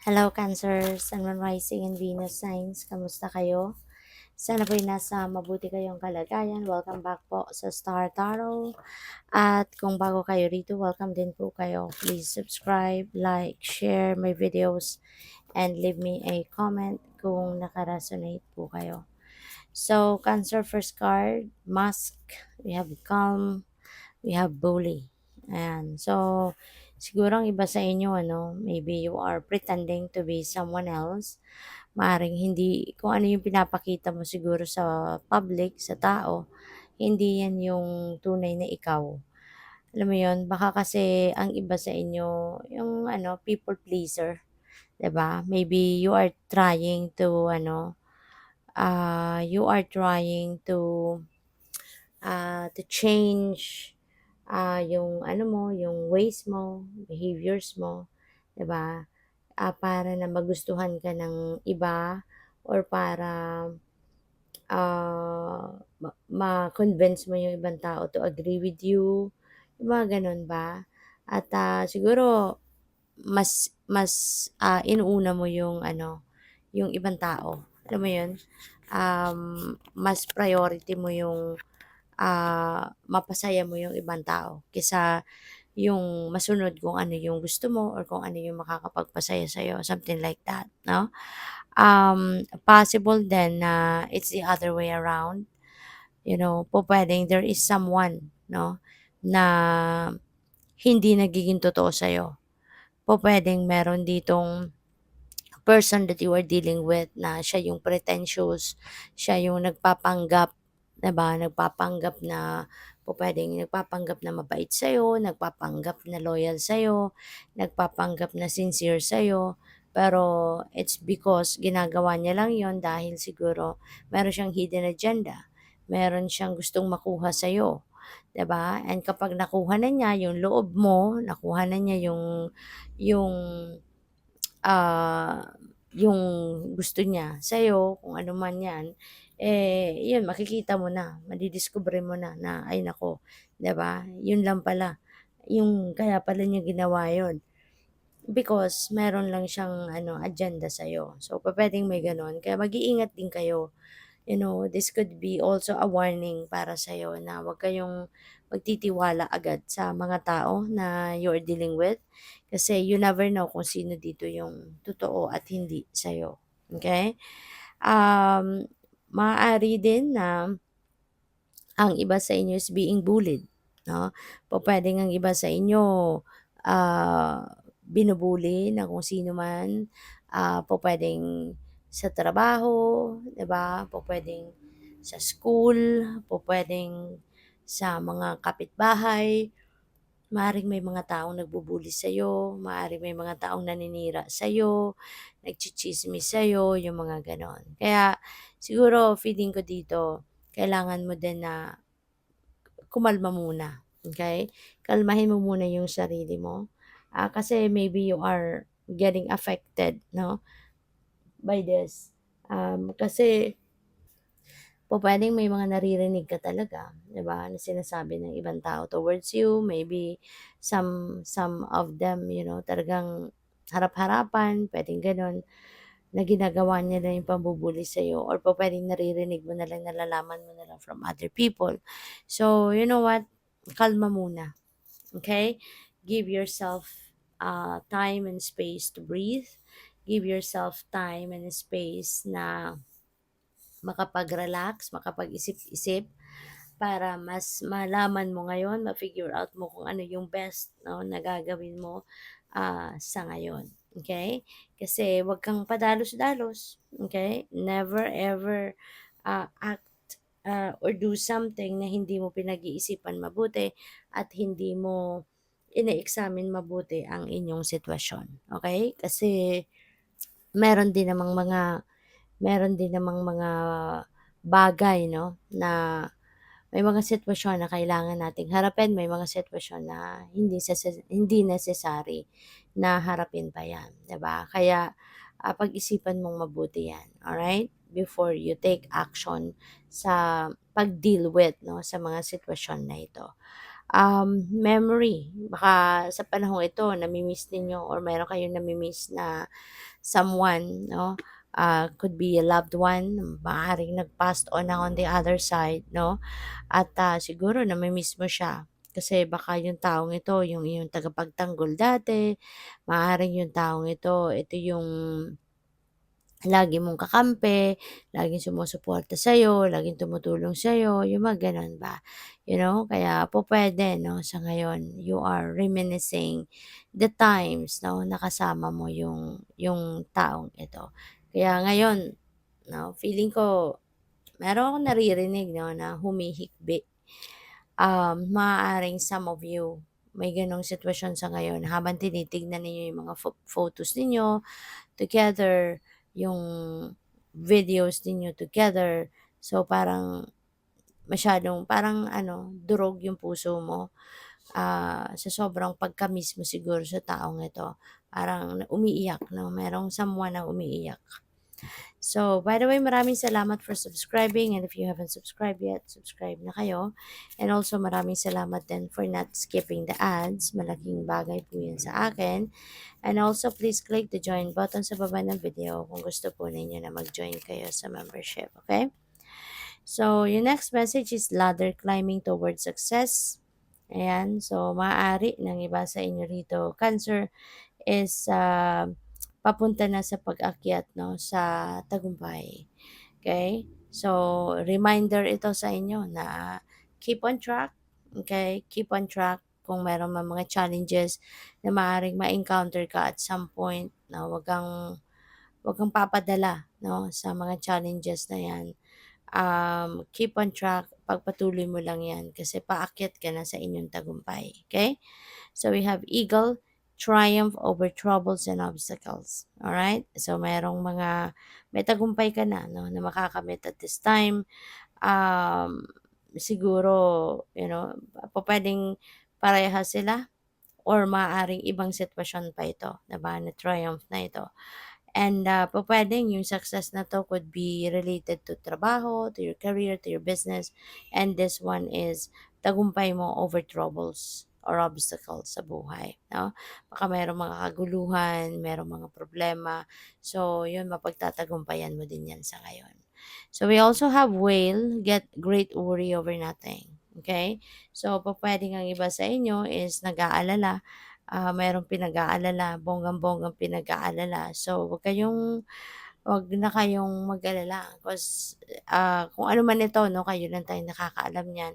Hello, Cancer, Sun, Moon, Rising, and Venus signs. Kamusta kayo? Sana po'y nasa mabuti kayong kalagayan. Welcome back po sa Star Tarot. At kung bago kayo rito, welcome din po kayo. Please subscribe, like, share my videos, and leave me a comment kung nakaresonate po kayo. So, Cancer first card, Mask. We have Calm. We have Bully. Ayan. So, siguro ang iba sa inyo, maybe you are pretending to be someone else. Maaring hindi, kung ano yung pinapakita mo siguro sa public, sa tao, hindi yan yung tunay na ikaw. Alam mo yun, baka kasi ang iba sa inyo, yung people pleaser, 'di ba? Maybe you are trying to, you are trying to change yung yung ways mo, behaviors mo, 'di ba? Para na magustuhan ka ng iba or para ma-convince mo yung ibang tao to agree with you, yung mga gano'n ba? At siguro mas inuuna mo yung yung ibang tao, alam mo yun? Mas priority mo yung mapasaya mo yung ibang tao kaysa yung masunod kung ano yung gusto mo or kung ano yung makakapagpasaya sa'yo, something like that, 'no? Possible din na it's the other way around, pupuwedeng there is someone, 'no, na hindi nagiging totoo sa'yo. Pupuwedeng meron ditong person that you are dealing with na siya yung pretentious, siya yung nagpapanggap, 'di ba? Nagpapanggap na pupuwedeng nagpapanggap na mabait sa'yo, nagpapanggap na loyal sa'yo, nagpapanggap na sincere sa'yo, pero it's because ginagawa niya lang 'yon dahil siguro meron siyang hidden agenda, meron siyang gustong makuha sa'yo, 'di ba? And kapag nakuha na niya yung loob mo, nakuha na niya yung ah, yung gusto niya sa'yo, kung ano man 'yan, yun makikita mo na, madidiskubre mo na na, ay naku, 'di ba, yun lang pala, yung kaya pala niya ginawa yun, because meron lang siyang agenda sa'yo. So, pupuwedeng may gano'n, kaya mag-iingat din kayo. This could be also a warning para sa'yo na huwag kayong magtitiwala agad sa mga tao na you're dealing with. Kasi you never know kung sino dito yung totoo at hindi sa'yo. Okay? Maaari din na ang iba sa inyo is being bullied, 'no? Pupuwedeng ang iba sa inyo, binubully ng kung sino man, pupuwedeng sa trabaho, 'di ba? Pupuwedeng sa school, pupuwedeng sa mga kapitbahay. Maaaring may mga taong nagbubully sa'yo, maaaring may mga taong naninira sa'yo, nagtsitsismis sa'yo, yung mga gano'n. Kaya siguro feeling ko dito, kailangan mo din na kumalma muna, okay? Kalmahin mo muna yung sarili mo, kasi maybe you are getting affected, 'no, by this. Kasi pupuwedeng may mga naririnig ka talaga, 'di ba, na sinasabi ng ibang tao towards you, maybe some of them, talagang harap-harapan, puwedeng gano'n, na ginagawa nila yung pambubully sa'yo or pupuwedeng naririnig mo na lang, nalalaman mo na lang from other people. So, you know what? Kalma muna, okay? Give yourself, time and space to breathe. Give yourself time and space na makapag-relax, makapag-isip-isip para mas malaman mo ngayon, ma-figure out mo kung ano yung best, 'no, na gagawin mo, sa ngayon, okay? Kasi 'wag kang padalos-dalos, okay? Never ever, act, or do something na hindi mo pinag-iisipan mabuti at hindi mo ine-examine mabuti ang inyong sitwasyon, okay? Kasi meron din namang mga meron din namang mga bagay, 'no, na may mga sitwasyon na kailangan nating harapin, may mga sitwasyon na hindi necessary na harapin pa 'yan, 'di ba? Kaya, pag-isipan mong mabuti 'yan, alright? Before you take action sa pag-deal with, 'no, sa mga sitwasyon na ito. memory. Baka sa panahong ito nami-miss ninyo or meron kayong nami-miss na someone 'no, could be a loved one, maaaring nag-passed on na on the other side 'no, at, siguro nami-miss mo siya. Kasi baka yung taong ito yung iyong tagapagtanggol dati, maaaring yung taong ito yung lagi mong kakampi, laging sumusuporta sa'yo, laging tumutulong sa'yo, yung mga gano'n ba. Kaya pupuwede 'no, sa ngayon you are reminiscing the times 'no, na kasama mo yung taong ito. Kaya ngayon 'no, feeling ko meron akong naririnig 'no, na humihikbi. Maaaring some of you may gano'ng sitwasyon sa ngayon habang tinitignan ninyo yung mga photos ninyo together, yung videos ninyo together. So, parang masyadong parang ano, durog yung puso mo, sa sobrang pagka-miss mo siguro sa taong ito. Parang umiiyak 'no, merong someone na umiiyak. So, by the way, maraming salamat for subscribing, and if you haven't subscribed yet, subscribe na kayo. And also maraming salamat din for not skipping the ads. Malaking bagay po 'yun sa akin. And also, please click the join button sa baba ng video kung gusto po ninyo na mag-join kayo sa membership, okay? So, yung next message is ladder climbing towards success. Ayan, so maaari ng iba sa inyo rito, Cancer, is papunta na sa pag-akyat 'no, sa tagumpay. Okay? So, reminder ito sa inyo na keep on track, okay? Keep on track kung meron mang mga challenges na maaaring ma-encounter ka at some point na wag kang papadala 'no, sa mga challenges na 'yan. Keep on track, pagpatuloy mo lang 'yan kasi paakyat ka na sa inyong tagumpay, okay? So we have eagle, triumph over troubles and obstacles. Alright? So may tagumpay ka na, no, na makakamit at this time. Um, Siguro, pwedeng parehas sila or maaaring ibang sitwasyon pa ito, diba, na triumph na ito. And pupuwedeng yung success na 'to could be related to trabaho, to your career, to your business, and this one is tagumpay mo over troubles or obstacles sa buhay, 'no? Baka merong mga kaguluhan, merong mga problema. So, yun mapagtatagumpayan mo din 'yan sa ngayon. So, we also have whale, get great worry over nothing, okay? So, pupuwedeng ang iba sa inyo is nag-aalala, merong pinag-aalala, bonggang-bonggang pinag-aalala. So, wag na kayong mag-alala cause, kung ano man ito 'no, kayo lang tayong nakakaalam niyan.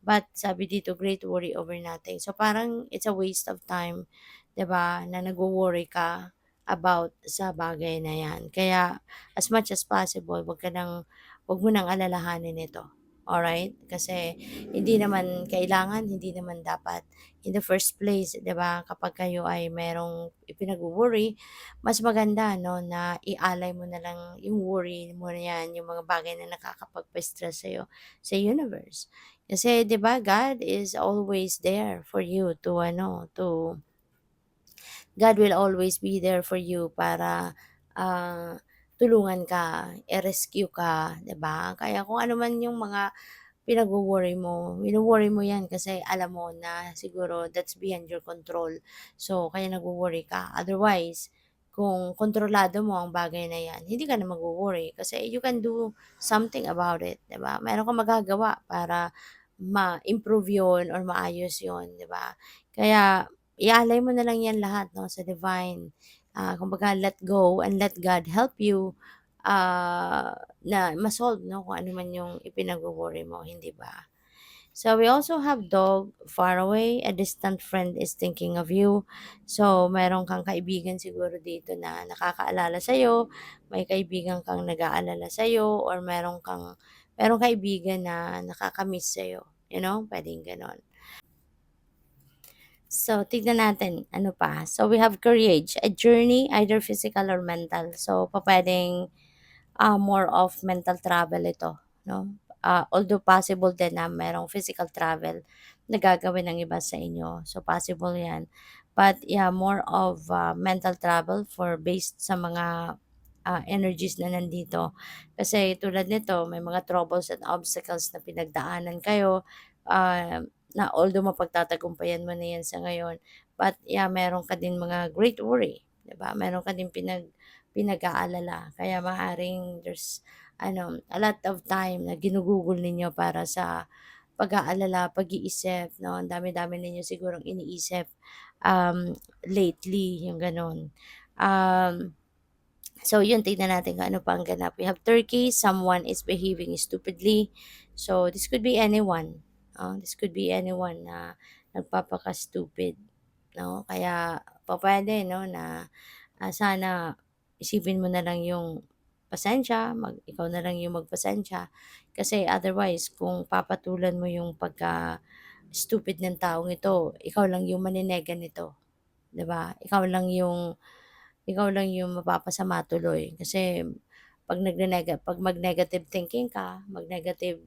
But sabi dito, great worry over nothing. So, parang it's a waste of time, 'di ba, na nagwo-worry ka about sa bagay na 'yan. Kaya as much as possible, wag mo nang alalahanin ito, alright? Kasi hindi naman kailangan, hindi naman dapat in the first place, 'di ba, kapag kayo ay merong ipinagwo-worry, mas maganda 'no, na ialay mo na lang yung worry mo na 'yan, yung mga bagay na nakakapagpa-stress sa'yo sa universe. Kasi 'di ba, God is always there for you to ano, God will always be there for you para, tulungan ka, i-rescue ka, 'di ba? Kaya kung ano man yung mga pinagwo-worry mo, wino-worry mo 'yan kasi alam mo na siguro that's beyond your control. So, kaya nagwo-worry ka. Otherwise, kung kontrolado mo ang bagay na 'yan, hindi ka na magwo-worry kasi you can do something about it, 'di ba? Meron kang magagawa para ma-improve 'yun or maayos 'yun, 'di ba? Kaya ialay mo na lang 'yan lahat 'no, sa divine. Kumbaga let go and let God help you, na ma-solve 'no, kung ano man yung ipinagwo-worry mo, hindi ba? So, we also have dog, far away, a distant friend is thinking of you. So, meron kang kaibigan siguro dito na nakakaalala sa'yo, may kaibigan kang nag-aalala sa'yo, or merong kaibigan na nakaka-miss sa'yo, puwedeng gano'n. So, tignan natin ano pa. So, we have courage, a journey either physical or mental. So, pupuwedeng more of mental travel ito, 'no? Although possible din na merong physical travel na gagawin ng iba sa inyo. So, possible 'yan. But yeah, more of mental travel for based sa mga energies na nandito. Kasi tulad nito, may mga troubles and obstacles na pinagdaanan kayo. na although mapagtatagumpayan mo na 'yan sa ngayon, but yeah, meron ka din mga great worry, 'di ba? Meron ka din pinag-aalala kaya maaaring there's a lot of time na ginugugol ninyo para sa pag-aalala, pag-iisip 'no, ang dami-dami ninyo sigurong iniisip, lately, yung gano'n. Um So yun, tignan natin kung ano pa ang ganap. We have Turkey, someone is behaving stupidly. So this could be anyone. This could be anyone na nagpapaka-stupid. No? Kaya pwede no, na sana isipin mo na lang yung pasensya, ikaw na lang yung magpasensya. Kasi otherwise, kung papatulan mo yung pagka-stupid ng taong ito, ikaw lang yung maninega nito. 'Di ba? Ikaw lang yung mapapasama tuloy kasi 'pag mag-negative thinking ka, mag-negative,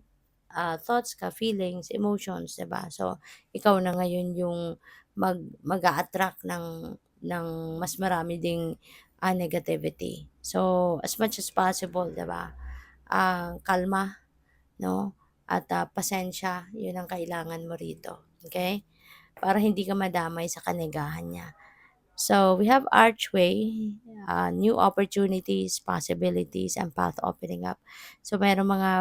thoughts ka, feelings, emotions, 'di ba? So, ikaw na ngayon yung mag-a-attract ng mas marami ding, negativity. So, as much as possible, 'di ba, kalma 'no, at, pasensya, 'yun ang kailangan mo rito, okay? Para hindi ka madamay sa kanegahan niya. So we have archway, new opportunities, possibilities, and path opening up. So mayroong mga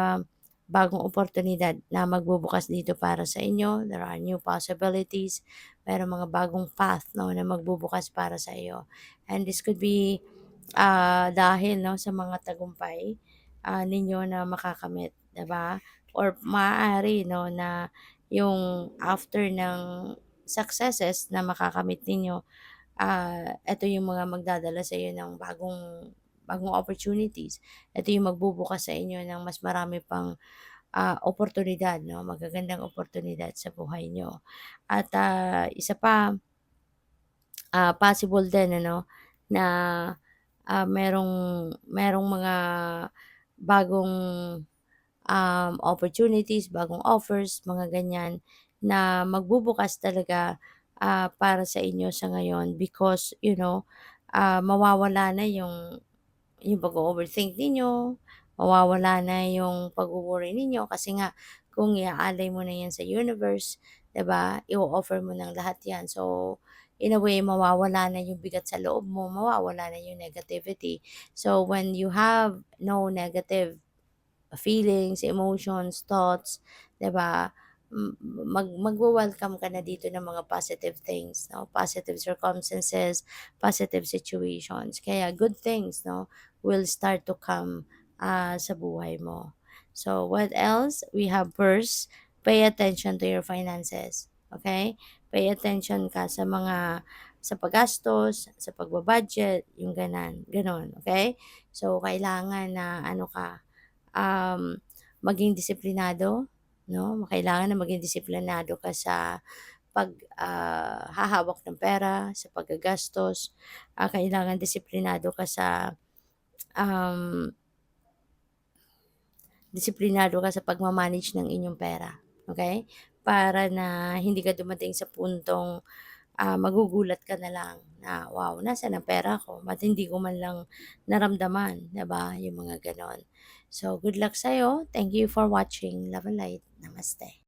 bagong oportunidad na magbubukas dito para sa inyo. There are new possibilities. Mayroong mga bagong path no, na magbubukas para sa iyo. And this could be dahil no, sa mga tagumpay ninyo na makakamit, 'di ba? Or maaari no, na yung after ng successes na makakamit ninyo, eto yung mga magdadala sa iyo ng bagong bagong opportunities. Ito yung magbubukas sa inyo ng mas marami pang, oportunidad 'no, magagandang oportunidad sa buhay niyo. At, isa pa, possible din ano, na, merong mga bagong, opportunities, bagong offers, mga ganyan, na magbubukas talaga, para sa inyo sa ngayon because, mawawala na yung pag-o-overthink ninyo, mawawala na yung pagwo-worry ninyo kasi nga kung iaalay mo na 'yan sa universe, 'di ba, i-o-offer mo ng lahat 'yan. So, in a way mawawala na yung bigat sa loob mo, mawawala na yung negativity. So, when you have no negative feelings, emotions, thoughts, 'di ba? Magwe-welcome ka na dito ng mga positive things, no? Positive circumstances, positive situations. Kaya good things, no, will start to come sa buhay mo. So, what else? We have first, pay attention to your finances. Okay? Pay attention ka sa paggastos, sa pagbabudget, yung ganon. Okay? So, kailangan na ano ka, um, maging disiplinado, 'no? Kailangan na maging disiplinado ka sa hahawak ng pera, sa paggagastos. Kailangan disiplinado ka sa, um, pagma-manage ng inyong pera, okay? Para na hindi ka dumating sa puntong, magugulat ka na lang na, "Wow, nasaan ang pera ko? Ba't hindi ko man lang naramdaman?" 'Di ba, yung mga gano'n. So, good luck sa'yo. Thank you for watching. Love and light. Namaste.